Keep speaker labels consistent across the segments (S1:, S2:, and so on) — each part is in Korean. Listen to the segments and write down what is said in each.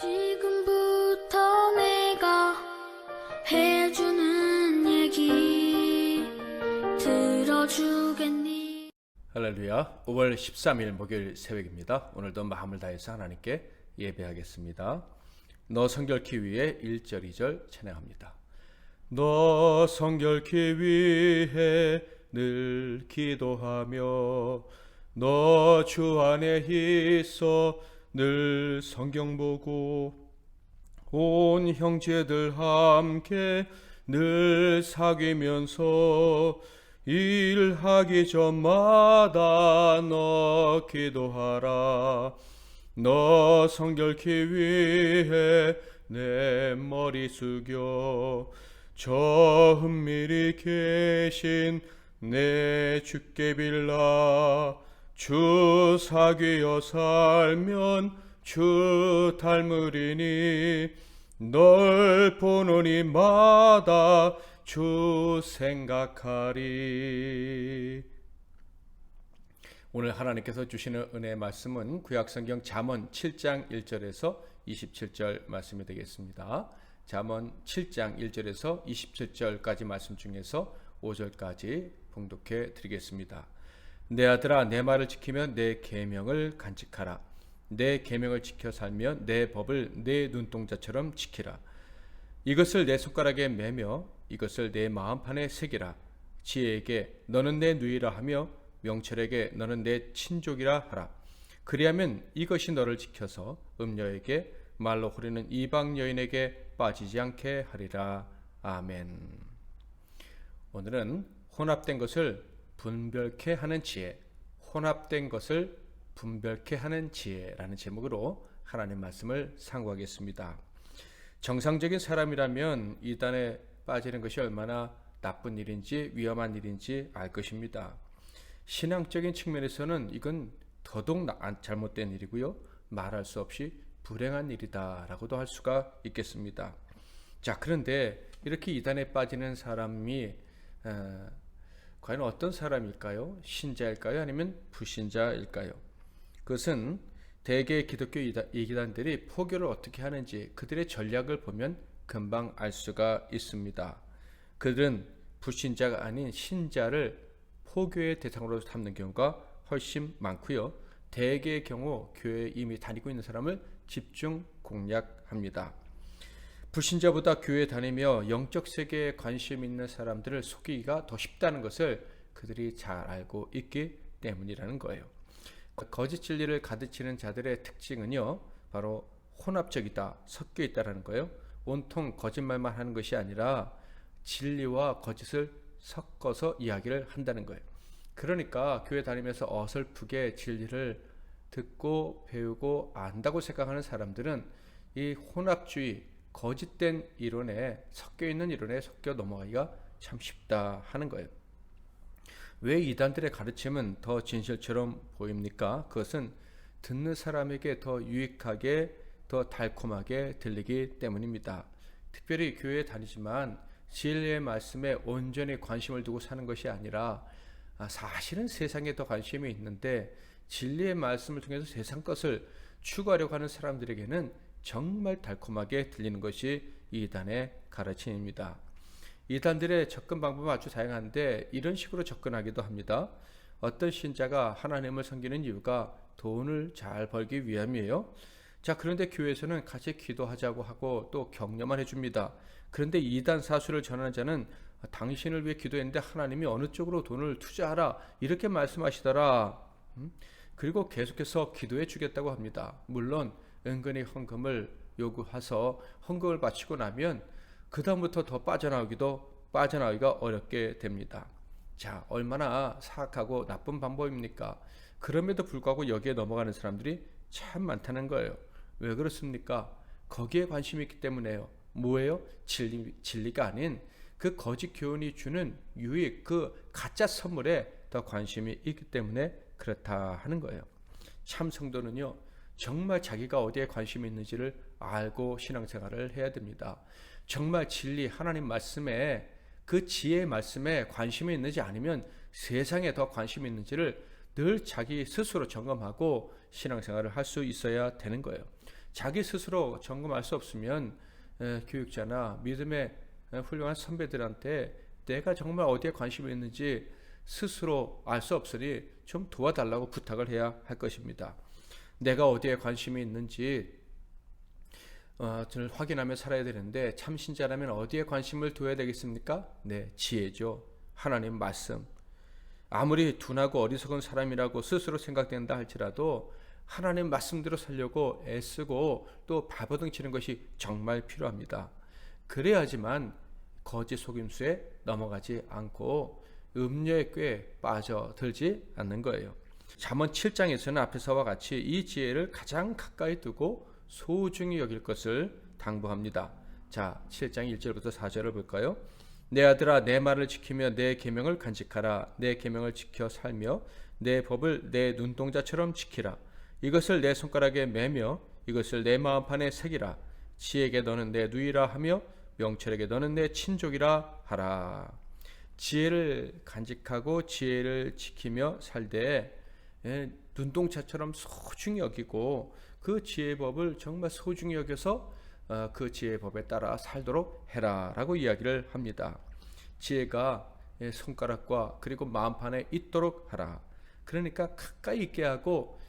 S1: 지금부터 내가 해주는 얘기 들어주겠니?
S2: 할렐루야. 5월 13일 목요일 새벽입니다. 오늘도 마음을 다해서 하나님께 예배하겠습니다. 너 성결케 위해 1절 2절 찬양합니다. 너 성결케 위해 늘 기도하며 너 주 안에 있어 늘 성경 보고 온 형제들 함께 늘 사귀면서 일하기 전마다 너 기도하라. 너 성결케 위해 내 머리 숙여 저 은밀히 계신 내 주께 빌라. 주 사귀어 살면 주 닮으리니 널 보는 이마다 주 생각하리. 오늘 하나님께서 주시는 은혜의 말씀은 구약성경 잠언 7장 1절에서 27절 말씀이 되겠습니다. 잠언 7장 1절에서 27절까지 말씀 중에서 5절까지 봉독해 드리겠습니다. 내 아들아, 내 말을 지키면 내 계명을 간직하라. 내 계명을 지켜 살면 내 법을 내 눈동자처럼 지키라. 이것을 내 손가락에 매며 이것을 내 마음판에 새기라. 지혜에게 너는 내 누이라 하며 명철에게 너는 내 친족이라 하라. 그리하면 이것이 너를 지켜서 음녀에게 말로 호리는 이방 여인에게 빠지지 않게 하리라. 아멘. 오늘은 혼합된 것을 분별케 하는 지혜, 혼합된 것을 분별케 하는 지혜라는 제목으로 하나님 말씀을 상고하겠습니다. 정상적인 사람이라면 이단에 빠지는 것이 얼마나 나쁜 일인지 위험한 일인지 알 것입니다. 신앙적인 측면에서는 이건 더더욱 잘못된 일이고요, 말할 수 없이 불행한 일이다라고도 할 수가 있겠습니다. 자, 그런데 이렇게 이단에 빠지는 사람이 과연 어떤 사람일까요? 신자일까요? 아니면 불신자일까요? 그것은 대개 기독교 이단들이 포교를 어떻게 하는지 그들의 전략을 보면 금방 알 수가 있습니다. 그들은 불신자가 아닌 신자를 포교의 대상으로 삼는 경우가 훨씬 많고요. 대개의 경우 교회에 이미 다니고 있는 사람을 집중 공략합니다. 불신자보다 교회에 다니며 영적 세계에 관심 있는 사람들을 속이기가 더 쉽다는 것을 그들이 잘 알고 있기 때문이라는 거예요. 거짓 진리를 가르치는 자들의 특징은요, 바로 혼합적이다, 섞여 있다라는 거예요. 온통 거짓말만 하는 것이 아니라 진리와 거짓을 섞어서 이야기를 한다는 거예요. 그러니까 교회 다니면서 어설프게 진리를 듣고 배우고 안다고 생각하는 사람들은 이 혼합주의, 거짓된 이론에 섞여 있는 이론에 섞여 넘어가기가 참 쉽다 하는 거예요. 왜 이단들의 가르침은 더 진실처럼 보입니까? 그것은 듣는 사람에게 더 유익하게, 더 달콤하게 들리기 때문입니다. 특별히 교회에 다니지만 진리의 말씀에 온전히 관심을 두고 사는 것이 아니라 사실은 세상에 더 관심이 있는데 진리의 말씀을 통해서 세상 것을 추구하려고 하는 사람들에게는 정말 달콤하게 들리는 것이 이단의 가르침입니다. 이단들의 접근 방법은 아주 다양한데 이런 식으로 접근하기도 합니다. 어떤 신자가 하나님을 섬기는 이유가 돈을 잘 벌기 위함이에요. 자, 그런데 교회에서는 같이 기도하자고 하고 또 격려만 해줍니다. 그런데 이단 사수를 전하는 자는 당신을 위해 기도했는데 하나님이 어느 쪽으로 돈을 투자하라 이렇게 말씀하시더라. 그리고 계속해서 기도해 주겠다고 합니다. 물론 은근히 헌금을 요구해서 헌금을 바치고 나면 그 다음부터 더 빠져나오기가 어렵게 됩니다. 자, 얼마나 사악하고 나쁜 방법입니까? 그럼에도 불구하고 여기에 넘어가는 사람들이 참 많다는 거예요. 왜 그렇습니까? 거기에 관심이 있기 때문에요. 뭐예요? 진리가 아닌 그 거짓 교훈이 주는 유익, 그 가짜 선물에 더 관심이 있기 때문에 그렇다 하는 거예요. 참 성도는요, 정말 자기가 어디에 관심이 있는지를 알고 신앙생활을 해야 됩니다. 정말 진리, 하나님 말씀에, 그 지혜의 말씀에 관심이 있는지 아니면 세상에 더 관심이 있는지를 늘 자기 스스로 점검하고 신앙생활을 할 수 있어야 되는 거예요. 자기 스스로 점검할 수 없으면 교육자나 믿음의 훌륭한 선배들한테 내가 정말 어디에 관심이 있는지 스스로 알 수 없으니 좀 도와달라고 부탁을 해야 할 것입니다. 내가 어디에 관심이 있는지 확인하며 살아야 되는데, 참 신자라면 어디에 관심을 둬야 되겠습니까? 네, 지혜죠. 하나님 말씀. 아무리 둔하고 어리석은 사람이라고 스스로 생각된다 할지라도 하나님 말씀대로 살려고 애쓰고 또 발버둥 치는 것이 정말 필요합니다. 그래야지만 거짓 속임수에 넘어가지 않고 음료의 꾀에 빠져들지 않는 거예요. 잠언 7장에서는 앞에서와 같이 이 지혜를 가장 가까이 두고 소중히 여길 것을 당부합니다. 자, 7장 1절부터 4절을 볼까요? 내 아들아, 내 말을 지키며 내 계명을 간직하라. 내 계명을 지켜 살며 내 법을 내 눈동자처럼 지키라. 이것을 내 손가락에 매며 이것을 내 마음판에 새기라. 지혜에게 너는 내 누이라 하며 명철에게 너는 내 친족이라 하라. 지혜를 간직하고 지혜를 지키며 살되 눈동자처럼 소중히 여기고 그 지혜의 법을 정말 소중히 여겨서 그 지혜의 법에 따라 살도록 해라 라고 이야기를 합니다. 지혜가 손가락과 그리고 마음판에 있도록 하라. 그러니까 가까이 있게 하고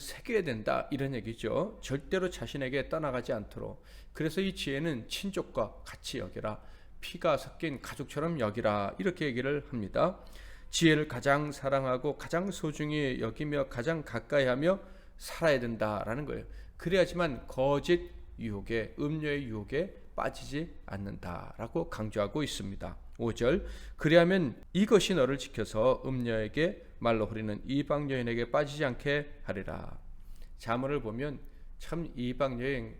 S2: 새겨야 된다 이런 얘기죠. 절대로 자신에게 떠나가지 않도록. 그래서 이 지혜는 친족과 같이 여기라. 피가 섞인 가족처럼 여기라 이렇게 얘기를 합니다. 지혜를 가장 사랑하고 가장 소중히 여기며 가장 가까이 하며 살아야 된다라는 거예요. 그래야지만 거짓 유혹에, 음료의 유혹에 빠지지 않는다라고 강조하고 있습니다. 5절, 그리하면 이것이 너를 지켜서 음녀에게 말로 흐리는 이방 여인에게 빠지지 않게 하리라. 자문을 보면 참 이방 여인,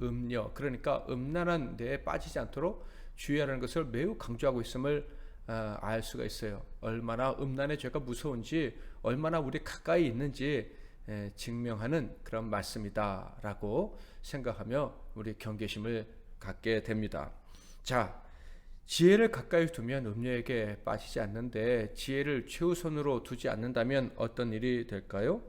S2: 음녀, 그러니까 음란한 데에 빠지지 않도록 주의하라는 것을 매우 강조하고 있음을 알 수가 있어요. 얼마나 음란의 죄가 무서운지, 얼마나 우리 가까이 있는지 증명하는 그런 말씀이다라고 생각하며 우리 경계심을 갖게 됩니다. 자, 지혜를 가까이 두면 음녀에게 빠지지 않는데 지혜를 최우선으로 두지 않는다면 어떤 일이 될까요?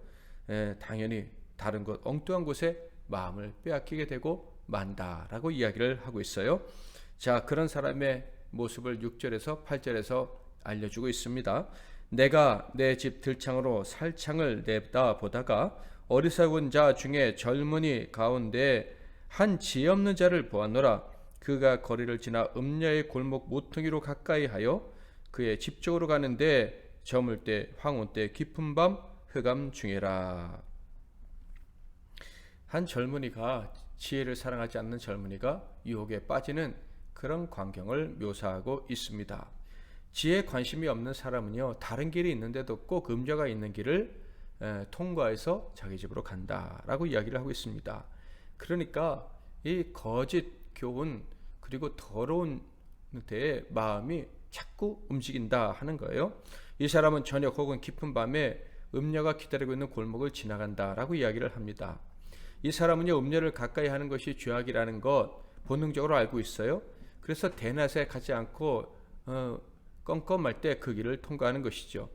S2: 당연히 다른 것, 엉뚱한 곳에 마음을 빼앗기게 되고 만다라고 이야기를 하고 있어요. 자, 그런 사람의 모습을 6절에서 8절에서 알려주고 있습니다. 내가 내 집 들창으로 살창을 내다 보다가 어리석은 자 중에 젊은이 가운데 한 지혜 없는 자를 보았노라. 그가 거리를 지나 음녀의 골목 모퉁이로 가까이 하여 그의 집 쪽으로 가는데 저물 때 황혼 때 깊은 밤 흑암 중에라. 한 젊은이가, 지혜를 사랑하지 않는 젊은이가 유혹에 빠지는 그런 광경을 묘사하고 있습니다. 지혜에 관심이 없는 사람은요, 다른 길이 있는데도 꼭 음녀가 있는 길을 통과해서 자기 집으로 간다라고 이야기를 하고 있습니다. 그러니까 이 거짓 교훈 그리고 더러운 데에 마음이 자꾸 움직인다 하는 거예요. 이 사람은 저녁 혹은 깊은 밤에 음녀가 기다리고 있는 골목을 지나간다라고 이야기를 합니다. 이 사람은요, 음녀를 가까이 하는 것이 죄악이라는 것 본능적으로 알고 있어요. 그래서 대낮에 가지 않고 껌껌할 때 그 길을 통과하는 것이죠.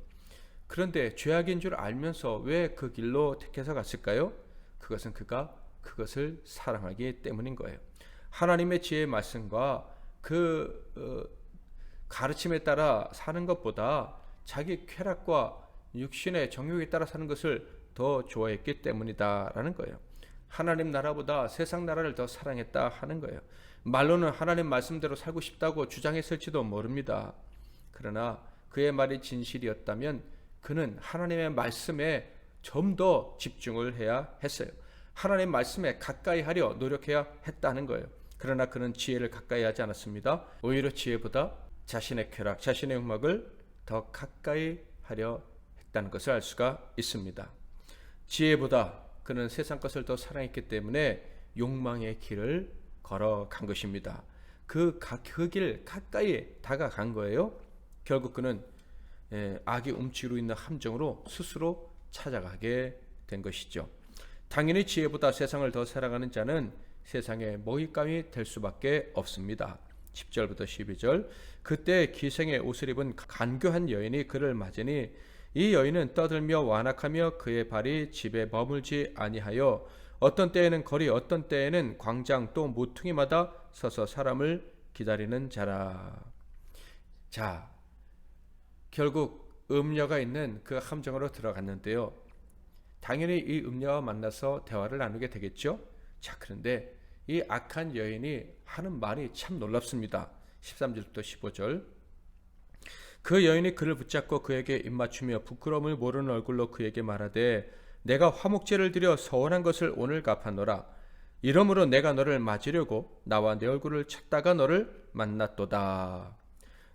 S2: 그런데 죄악인 줄 알면서 왜 그 길로 택해서 갔을까요? 그것은 그가 그것을 사랑하기 때문인 거예요. 하나님의 지혜의 말씀과 그 가르침에 따라 사는 것보다 자기 쾌락과 육신의 정욕에 따라 사는 것을 더 좋아했기 때문이다라는 거예요. 하나님 나라보다 세상 나라를 더 사랑했다 하는 거예요. 말로는 하나님 말씀대로 살고 싶다고 주장했을지도 모릅니다. 그러나 그의 말이 진실이었다면 그는 하나님의 말씀에 좀 더 집중을 해야 했어요. 하나님 말씀에 가까이 하려 노력해야 했다는 거예요. 그러나 그는 지혜를 가까이 하지 않았습니다. 오히려 지혜보다 자신의 쾌락, 자신의 욕망을 더 가까이 하려 했다는 것을 알 수가 있습니다. 지혜보다 그는 세상 것을 더 사랑했기 때문에 욕망의 길을 걸어간 것입니다. 그 길 가까이 다가간 거예요. 결국 그는 악이 움츠리고 있는 함정으로 스스로 찾아가게 된 것이죠. 당연히 지혜보다 세상을 더 사랑하는 자는 세상의 먹잇감이 될 수밖에 없습니다. 10절부터 12절, 그때 기생의 옷을 입은 간교한 여인이 그를 맞으니 이 여인은 떠들며 완악하며 그의 발이 집에 머물지 아니하여 어떤 때에는 거리, 어떤 때에는 광장, 또 모퉁이마다 서서 사람을 기다리는 자라. 자, 결국 음녀가 있는 그 함정으로 들어갔는데요. 당연히 이 음녀와 만나서 대화를 나누게 되겠죠. 자, 그런데 이 악한 여인이 하는 말이 참 놀랍습니다. 13절부터 15절. 그 여인이 그를 붙잡고 그에게 입맞추며 부끄러움을 모르는 얼굴로 그에게 말하되 내가 화목제를 드려 서원한 것을 오늘 갚아노라. 이러므로 내가 너를 맞으려고 나와 내 얼굴을 찾다가 너를 만났도다.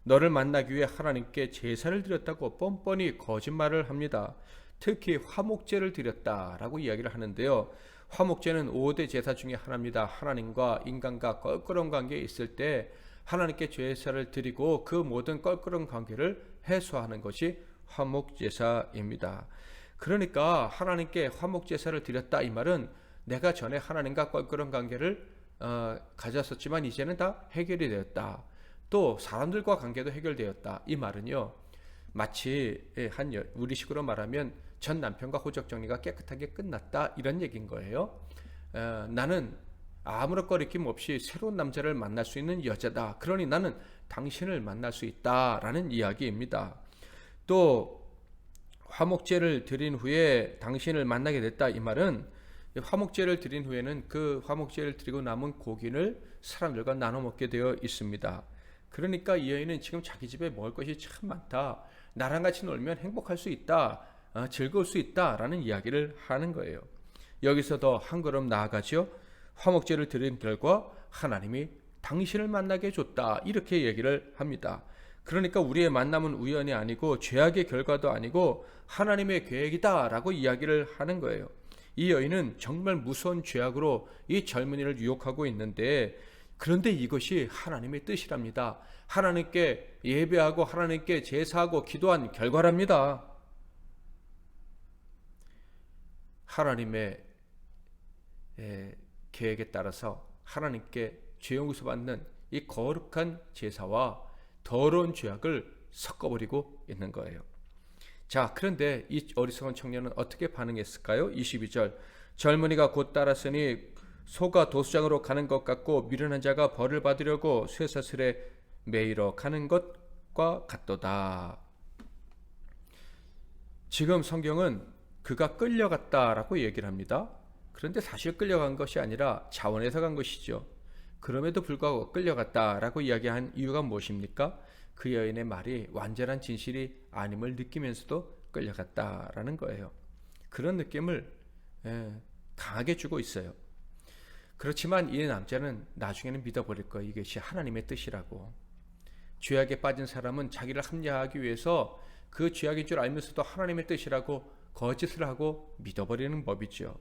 S2: 너를 만나기 위해 하나님께 제사를 드렸다고 뻔뻔히 거짓말을 합니다. 특히 화목제를 드렸다라고 이야기를 하는데요. 화목제는 5대 제사 중에 하나입니다. 하나님과 인간과 껄끄러운 관계에 있을 때 하나님께 제사를 드리고 그 모든 껄끄러운 관계를 해소하는 것이 화목제사입니다. 그러니까 하나님께 화목제사를 드렸다 이 말은 내가 전에 하나님과 껄끄러운 관계를 가졌었지만 이제는 다 해결이 되었다. 또 사람들과 관계도 해결되었다. 이 말은요. 마치 우리식으로 말하면 전 남편과 호적 정리가 깨끗하게 끝났다 이런 얘기인 거예요. 나는 아무런 거리낌 없이 새로운 남자를 만날 수 있는 여자다. 그러니 나는 당신을 만날 수 있다라는 이야기입니다. 또 화목제를 드린 후에 당신을 만나게 됐다 이 말은 화목제를 드린 후에는 그 화목제를 드리고 남은 고기를 사람들과 나눠 먹게 되어 있습니다. 그러니까 이 여인은 지금 자기 집에 먹을 것이 참 많다. 나랑 같이 놀면 행복할 수 있다. 즐거울 수 있다라는 이야기를 하는 거예요. 여기서 더 한 걸음 나아가죠. 화목제를 드린 결과 하나님이 당신을 만나게 해줬다. 이렇게 얘기를 합니다. 그러니까 우리의 만남은 우연이 아니고 죄악의 결과도 아니고 하나님의 계획이다 라고 이야기를 하는 거예요. 이 여인은 정말 무서운 죄악으로 이 젊은이를 유혹하고 있는데 그런데 이것이 하나님의 뜻이랍니다. 하나님께 예배하고 하나님께 제사하고 기도한 결과랍니다. 하나님의 계획에 따라서 하나님께 죄 용서 받는 이 거룩한 제사와 더러운 죄악을 섞어버리고 있는 거예요. 자, 그런데 이 어리석은 청년은 어떻게 반응했을까요? 22절. 젊은이가 곧 따랐으니 소가 도수장으로 가는 것 같고 미련한 자가 벌을 받으려고 쇠사슬에 매이러 가는 것과 같도다. 지금 성경은 그가 끌려갔다라고 얘기를 합니다. 그런데 사실 끌려간 것이 아니라 자원해서 간 것이죠. 그럼에도 불구하고 끌려갔다라고 이야기한 이유가 무엇입니까? 그 여인의 말이 완전한 진실이 아님을 느끼면서도 끌려갔다라는 거예요. 그런 느낌을 강하게 주고 있어요. 그렇지만 이 남자는 나중에는 믿어버릴 거예요. 이것이 하나님의 뜻이라고. 죄악에 빠진 사람은 자기를 합리화하기 위해서 그 죄악인 줄 알면서도 하나님의 뜻이라고 거짓을 하고 믿어버리는 법이죠.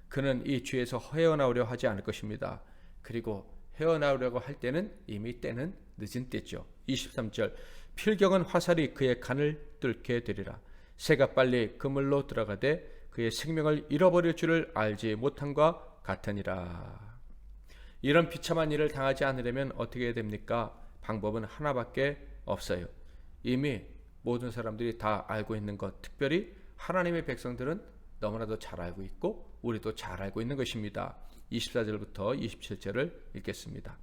S2: 그는 이 죄에서 헤어나오려 하지 않을 것입니다. 그리고 헤어나오려고 할 때는 이미 때는 늦은 때죠. 23절. 필경은 화살이 그의 간을 뚫게 되리라. 새가 빨리 그물로 들어가되 그의 생명을 잃어버릴 줄을 알지 못함과 같으니라. 이런 비참한 일을 당하지 않으려면 어떻게 해야 됩니까? 방법은 하나밖에 없어요. 이미 모든 사람들이 다 알고 있는 것, 특별히 하나님의 백성들은 너무나도 잘 알고 있고 우리도 잘 알고 있는 것입니다. 24절부터 27절을 읽겠습니다.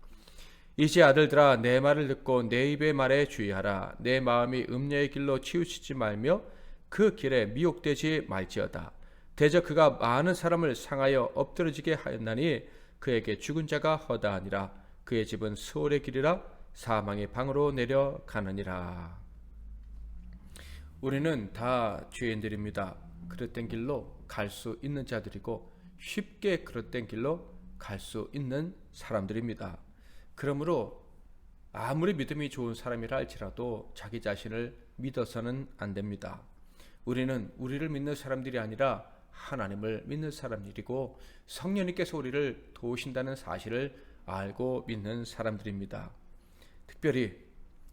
S2: 이제 아들들아 내 말을 듣고 내 입의 말에 주의하라. 내 마음이 음녀의 길로 치우치지 말며 그 길에 미혹되지 말지어다. 대저 그가 많은 사람을 상하여 엎드러지게 하였나니 그에게 죽은 자가 허다하니라. 그의 집은 수월의 길이라 사망의 방으로 내려가느니라. 우리는 다 죄인들입니다. 그릇된 길로 갈 수 있는 자들이고 쉽게 그릇된 길로 갈 수 있는 사람들입니다. 그러므로 아무리 믿음이 좋은 사람이라 할지라도 자기 자신을 믿어서는 안 됩니다. 우리는 우리를 믿는 사람들이 아니라 하나님을 믿는 사람들이고 성령님께서 우리를 도우신다는 사실을 알고 믿는 사람들입니다. 특별히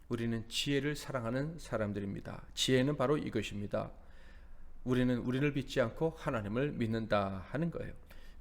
S2: 우리는 지혜를 사랑하는 사람들입니다. 지혜는 바로 이것입니다. 우리는 우리를 믿지 않고 하나님을 믿는다 하는 거예요.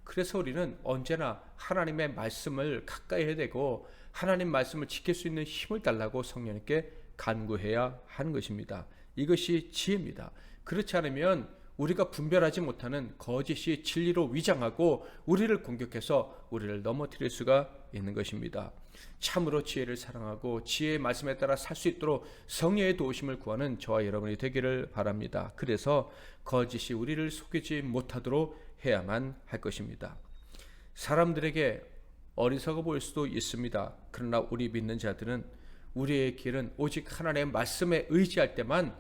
S2: 그래서 우리는 언제나 하나님의 말씀을 가까이 해야 되고 하나님 말씀을 지킬 수 있는 힘을 달라고 성령님께 간구해야 하는 것입니다. 이것이 지혜입니다. 그렇지 않으면 우리가 분별하지 못하는 거짓이 진리로 위장하고 우리를 공격해서 우리를 넘어뜨릴 수가 있는 것입니다. 참으로 지혜를 사랑하고 지혜의 말씀에 따라 살 수 있도록 성령의 도우심을 구하는 저와 여러분이 되기를 바랍니다. 그래서 거짓이 우리를 속이지 못하도록 해야만 할 것입니다. 사람들에게 어리석어 보일 수도 있습니다. 그러나 우리 믿는 자들은 우리의 길은 오직 하나님의 말씀에 의지할 때만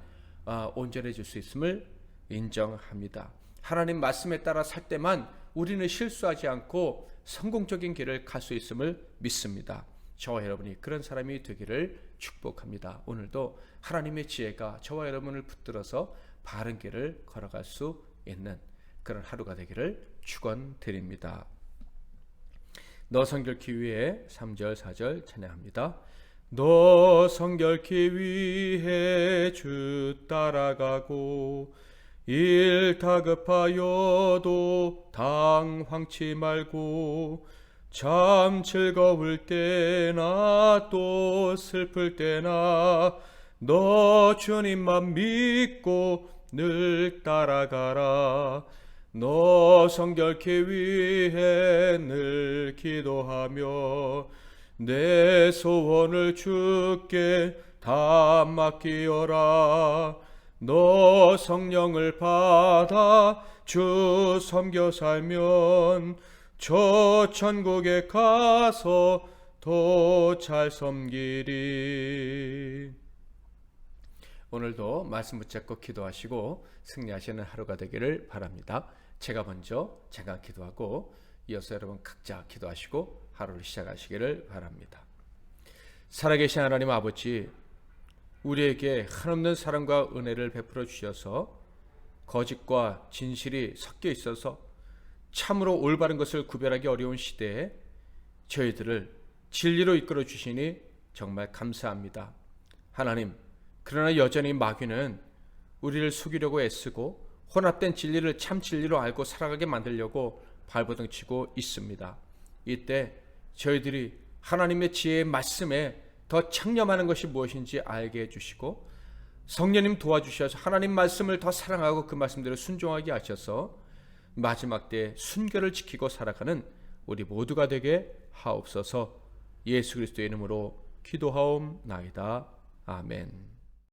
S2: 온전해질 수 있음을 인정합니다. 하나님 말씀에 따라 살 때만 우리는 실수하지 않고 성공적인 길을 갈 수 있음을 믿습니다. 저와 여러분이 그런 사람이 되기를 축복합니다. 오늘도 하나님의 지혜가 저와 여러분을 붙들어서 바른 길을 걸어갈 수 있는 그런 하루가 되기를 축원드립니다. 너 성결케 위해 3절 4절 찬양합니다. 너 성결케 위해 주 따라가고 일 다급하여도 당황치 말고 참 즐거울 때나 또 슬플 때나 너 주님만 믿고 늘 따라가라. 너 성결케 위해 늘 기도하며 내 소원을 주께 다 맡기어라. 너 성령을 받아 주 섬겨 살면 저 천국에 가서 더 잘 섬기리. 오늘도 말씀 붙잡고 기도하시고 승리하시는 하루가 되기를 바랍니다. 제가 먼저 잠깐 기도하고 이어서 여러분 각자 기도하시고 하루를 시작하시기를 바랍니다. 살아계신 하나님 아버지, 우리에게 한없는 사랑과 은혜를 베풀어 주셔서 거짓과 진실이 섞여 있어서 참으로 올바른 것을 구별하기 어려운 시대에 저희들을 진리로 이끌어 주시니 정말 감사합니다. 하나님, 그러나 여전히 마귀는 우리를 속이려고 애쓰고 혼합된 진리를 참 진리로 알고 살아가게 만들려고 발버둥치고 있습니다. 이때 저희들이 하나님의 지혜의 말씀에 더 창념하는 것이 무엇인지 알게 해주시고 성령님 도와주셔서 하나님 말씀을 더 사랑하고 그 말씀대로 순종하게 하셔서 마지막 때에 순결을 지키고 살아가는 우리 모두가 되게 하옵소서. 예수 그리스도의 이름으로 기도하옵나이다. 아멘.